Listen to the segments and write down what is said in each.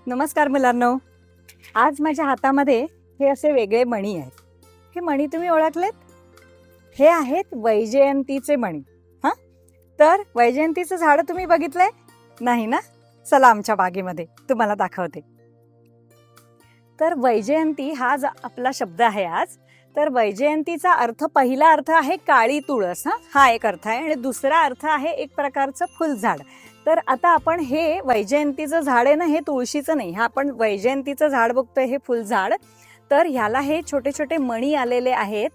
नमस्कार मुलांनो. आज माझ्या हातामध्ये हे असे वेगळे मणी आहेत. हे मणी तुम्ही ओळखलेत? हे आहेत वैजयंतीचे मणी. हां, तर वैजयंतीचं झाड तुम्ही बघितलंय? नाही ना? चला आमच्या बागेमध्ये तुम्हाला दाखवते. तर वैजयंती हा आपला शब्द आहे आज. तर वैजयंतीचा अर्थ, पहिला अर्थ आहे काळी तुळस. हा एक अर्थ आहे आणि दुसरा अर्थ आहे एक प्रकारचं फुलझाड. तर आता आपण हे वैजयंतीचं झाड आहे ना, हे तुळशीचं नाही, हा आपण वैजयंतीचं झाड बघतोय, हे फुलझाड. तर ह्याला हे छोटे छोटे मणी आलेले आहेत.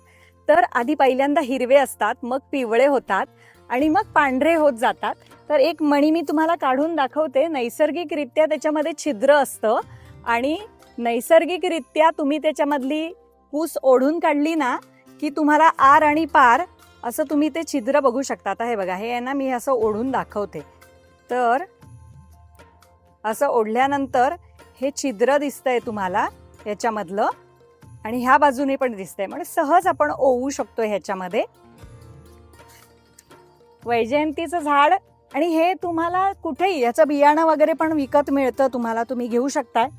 तर आधी पहिल्यांदा हिरवे असतात, मग पिवळे होतात आणि मग पांढरे होत जातात. तर एक मणी मी तुम्हाला काढून दाखवते. नैसर्गिकरित्या त्याच्यामध्ये छिद्र असतं आणि नैसर्गिकरित्या तुम्ही त्याच्यामधली पूस ओढून काढली ना की तुम्हाला आर आणि पार असं तुम्ही ते छिद्र बघू शकता. आता हे बघा, हे आहे ना, मी असं ओढून दाखवते. तर असं ओढल्यानंतर हे छिद्र दिसतंय तुम्हाला याच्यामधलं आणि ह्या बाजूने पण दिसतंय, म्हणजे सहज आपण ओवू शकतो ह्याच्यामध्ये. वैजयंतीचं झाड, आणि हे तुम्हाला कुठेही याचं बियाणं वगैरे पण विकत मिळतं तुम्हाला, तुम्ही घेऊ शकताय.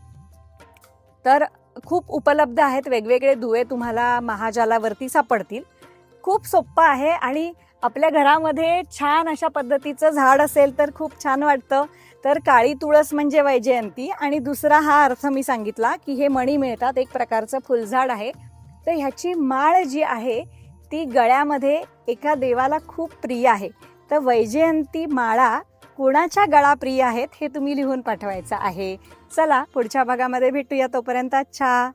तर खूप उपलब्ध आहेत, वेगवेगळे दुवे तुम्हाला महाजालावरती सापडतील. खूप सोपं आहे आणि आपल्या घरामध्ये छान अशा पद्धतीचं झाड असेल तर खूप छान वाटतं. तर काळी तुळस म्हणजे वैजयंती आणि दुसरा हा अर्थ मी सांगितला की हे मणी मिळतात, एक प्रकारचं फुलझाड आहे. तर ह्याची माळ जी आहे ती गळ्यामध्ये एका देवाला खूप प्रिय आहे. तर वैजयंती माळा कोणाच्या गळा प्रिय आहेत हे तुम्ही लिहून पाठवायचं आहे. चला पुढच्या भागामध्ये भेटूया, तोपर्यंत अच्छा.